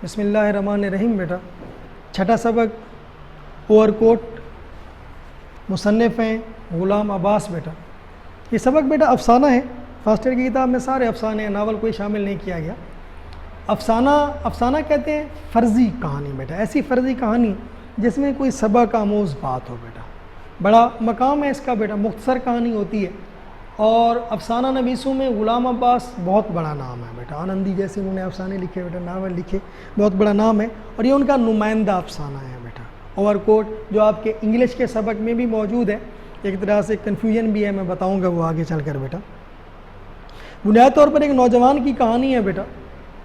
بسم اللہ الرحمن الرحیم بیٹا، چھٹا سبق اوور کوٹ، مصنف ہیں غلام عباس بیٹا۔ یہ سبق بیٹا افسانہ ہے، فرسٹ ایئر کی کتاب میں سارے افسانے ہیں، ناول کوئی شامل نہیں کیا گیا۔ افسانہ کہتے ہیں فرضی کہانی بیٹا، ایسی فرضی کہانی جس میں کوئی سبق آموز بات ہو بیٹا، بڑا مقام ہے اس کا بیٹا، مختصر کہانی ہوتی ہے۔ اور افسانہ نویسوں میں غلام عباس بہت بڑا نام ہے بیٹا، آنندی جیسے انہوں نے افسانے لکھے بیٹا، ناول لکھے، بہت بڑا نام ہے، اور یہ ان کا نمائندہ افسانہ ہے بیٹا۔ اوور کوٹ جو آپ کے انگلش کے سبق میں بھی موجود ہے، ایک طرح سے کنفیوژن بھی ہے، میں بتاؤں گا وہ آگے چل کر بیٹا۔ بنیادی طور پر ایک نوجوان کی کہانی ہے بیٹا،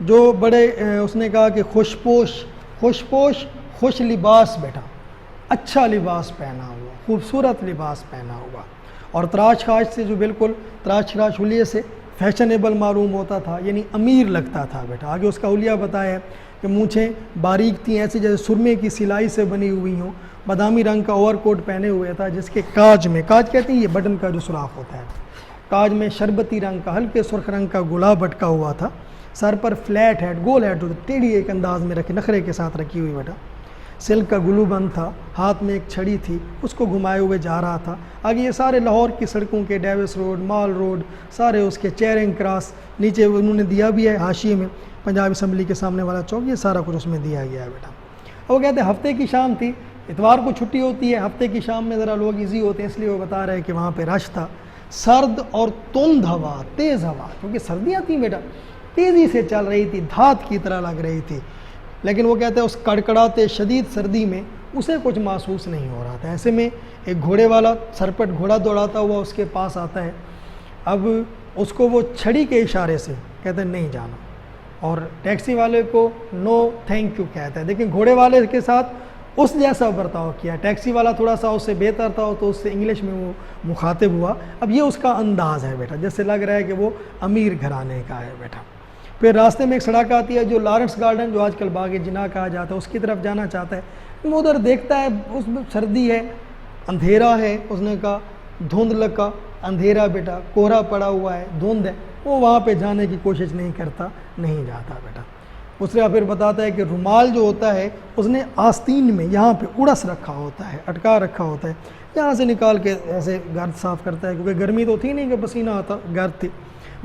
جو بڑے اس نے کہا کہ خوش لباس بیٹا، اچھا لباس پہنا ہوا، خوبصورت لباس پہنا ہوا، اور تراش خاش سے جو بالکل تراش خراش حلیے سے فیشنیبل معلوم ہوتا تھا، یعنی امیر لگتا تھا بیٹا۔ آگے اس کا حلیہ بتایا ہے کہ مونچھیں باریک تھیں، ایسی جیسے سرمے کی سلائی سے بنی ہوئی ہوں، بادامی رنگ کا اوور کوٹ پہنے ہوئے تھا، جس کے کاج کہتے ہیں یہ بٹن کا جو سوراخ ہوتا ہے، کاج میں شربتی رنگ کا ہلکے سرخ رنگ کا گلاب بٹکا ہوا تھا، سر پر فلیٹ ہیڈ گول ہیڈ ٹیڑھی ایک انداز میں رکھے نخرے کے ساتھ رکھی ہوئی بیٹا، سلک کا گلو بند تھا، ہاتھ میں ایک چھڑی تھی، اس کو گھمائے ہوئے جا رہا تھا۔ آگے یہ سارے لاہور کی سڑکوں کے ڈیوس روڈ، مال روڈ، سارے اس کے چیرنگ کراس، نیچے انہوں نے دیا بھی ہے حاشیے میں پنجاب اسمبلی کے سامنے والا چوک، یہ سارا کچھ اس میں دیا گیا ہے بیٹا۔ اور وہ کہتے ہیں ہفتے کی شام تھی، اتوار کو چھٹی ہوتی ہے، ہفتے کی شام میں ذرا لوگ ایزی ہوتے ہیں، اس لیے وہ بتا رہے ہیں کہ وہاں پہ رش تھا، سرد اور تند ہوا، تیز ہوا، کیونکہ سردیاں تھیں بیٹا، تیزی سے چل رہی تھی، دھات کی طرح لگ رہی تھی، لیکن وہ کہتے ہیں اس کڑکڑاتے شدید سردی میں اسے کچھ محسوس نہیں ہو رہا تھا۔ ایسے میں ایک گھوڑے والا سرپٹ گھوڑا دوڑاتا ہوا اس کے پاس آتا ہے، اب اس کو وہ چھڑی کے اشارے سے کہتے ہیں نہیں جانا، اور ٹیکسی والے کو نو تھینک یو کہتا ہے۔ دیکھیں گھوڑے والے کے ساتھ اس جیسا برتاؤ کیا، ٹیکسی والا تھوڑا سا اس سے بہتر تھا تو اس سے انگلش میں وہ مخاطب ہوا۔ اب یہ اس کا انداز ہے بیٹا، جیسے لگ رہا ہے کہ وہ امیر گھرانے کا ہے بیٹا۔ پھر راستے میں ایک سڑک آتی ہے جو لارنس گارڈن، جو آج کل باغ جناح کہا جاتا ہے، اس کی طرف جانا چاہتا ہے۔ وہ ادھر دیکھتا ہے، اس میں سردی ہے، اندھیرا ہے، اس نے کہا دھند لگا، اندھیرا بیٹا، کوہرا پڑا ہوا ہے، دھند ہے، وہ وہاں پہ جانے کی کوشش نہیں کرتا، نہیں جاتا بیٹا۔ اس نے پھر بتاتا ہے کہ رومال جو ہوتا ہے اس نے آستین میں یہاں پہ اڑس رکھا ہوتا ہے، اٹکا رکھا ہوتا ہے، یہاں سے نکال کے ایسے گرد صاف کرتا ہے، کیونکہ گرمی تو تھی نہیں کہ پسینہ آتا، گرد تھی۔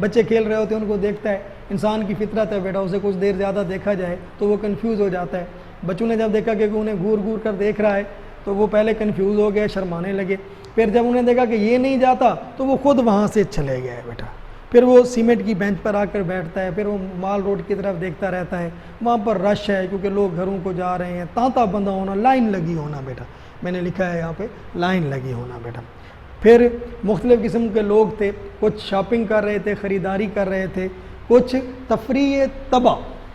بچے کھیل رہے ہوتے ہیں، ان کو دیکھتا ہے، انسان کی فطرت ہے بیٹا، اسے کچھ دیر زیادہ دیکھا جائے تو وہ کنفیوز ہو جاتا ہے۔ بچوں نے جب دیکھا کہ انہیں گور گور کر دیکھ رہا ہے تو وہ پہلے کنفیوز ہو گئے، شرمانے لگے، پھر جب انہیں دیکھا کہ یہ نہیں جاتا تو وہ خود وہاں سے چلے گئے بیٹا۔ پھر وہ سیمنٹ کی بینچ پر آ کر بیٹھتا ہے، پھر وہ مال روڈ کی طرف دیکھتا رہتا ہے، وہاں پر رش ہے کیونکہ لوگ گھروں کو جا رہے ہیں، تانتا بندہ ہونا، لائن لگی ہونا بیٹا، میں نے لکھا ہے یہاں پہ لائن لگی ہونا بیٹا۔ پھر مختلف قسم کے لوگ تھے، کچھ شاپنگ کر رہے تھے، خریداری کر رہے تھے، کچھ تفریح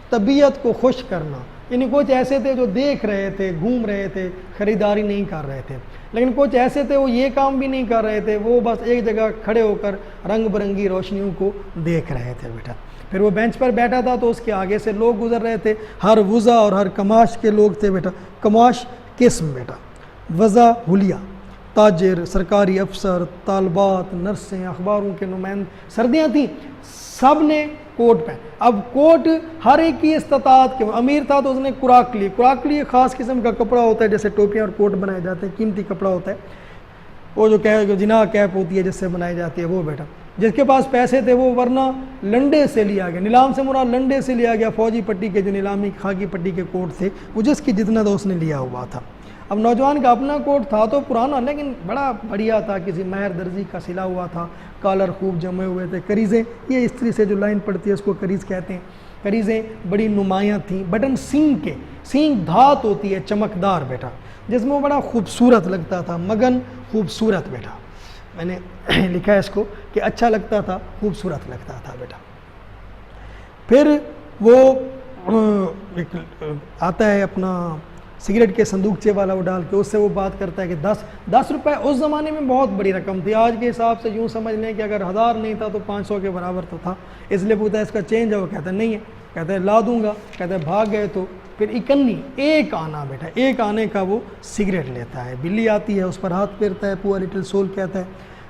طبیعت کو خوش کرنا، یعنی کچھ ایسے تھے جو دیکھ رہے تھے، گھوم رہے تھے، خریداری نہیں کر رہے تھے، لیکن کچھ ایسے تھے وہ یہ کام بھی نہیں کر رہے تھے، وہ بس ایک جگہ کھڑے ہو کر رنگ برنگی روشنیوں کو دیکھ رہے تھے بیٹا۔ پھر وہ بینچ پر بیٹھا تھا تو اس کے آگے سے لوگ گزر رہے تھے، ہر وضع اور ہر کماش کے لوگ تھے بیٹا، کماش قسم بیٹا، وضع حلیہ، تاجر، سرکاری افسر، طالبات، نرسیں، اخباروں کے نمائندے، سردیاں تھیں، سب نے کوٹ پہن۔ اب کوٹ ہر ایک کی استطاعت کے، امیر تھا تو اس نے کراکلی ایک خاص قسم کا کپڑا ہوتا ہے، جیسے ٹوپیاں اور کوٹ بنائے جاتے ہیں، قیمتی کپڑا ہوتا ہے، وہ جو جناح کیپ ہوتی ہے جس سے بنائی جاتی ہے وہ بیٹا۔ جس کے پاس پیسے تھے وہ ورنہ لنڈے سے لیا گیا، نیلام سے مراد لنڈے سے لیا گیا، فوجی پٹی کے جو نیلامی خاکی پٹی کے کوٹ تھے وہ جس کی جتنا تھا اس نے لیا ہوا تھا۔ اب نوجوان کا اپنا کوٹ تھا تو پرانا لیکن بڑا بڑھیا تھا، کسی ماہر درزی کا سلا ہوا تھا، کالر خوب جمے ہوئے تھے، کریزیں، یہ استری سے جو لائن پڑتی ہے اس کو کریز کہتے ہیں، کریزیں بڑی نمایاں تھیں، بٹن سینگ دھات ہوتی ہے چمکدار بیٹا، جس میں وہ بڑا خوبصورت لگتا تھا، مگن خوبصورت بیٹا، میں نے لکھا ہے اس کو کہ اچھا لگتا تھا، خوبصورت لگتا تھا بیٹا۔ پھر وہ ایک آتا ہے اپنا سگریٹ کے صندوقچے والا، وہ ڈال کے اس سے وہ بات کرتا ہے کہ 10 روپے اس زمانے میں بہت بڑی رقم تھی، آج کے حساب سے یوں سمجھ لیں کہ اگر 1000 نہیں تھا تو 500 کے برابر تو تھا، اس لیے پوچھتا ہے اس کا چینج ہے، وہ کہتا ہے نہیں ہے، کہتا ہے لا دوں گا، کہتا ہے بھاگ گئے تو پھر ایک آنا بیٹا، ایک آنے کا وہ سگریٹ لیتا ہے، بلی آتی ہے اس پر ہاتھ پھیرتا ہے، پور لٹل سول کہتا ہے،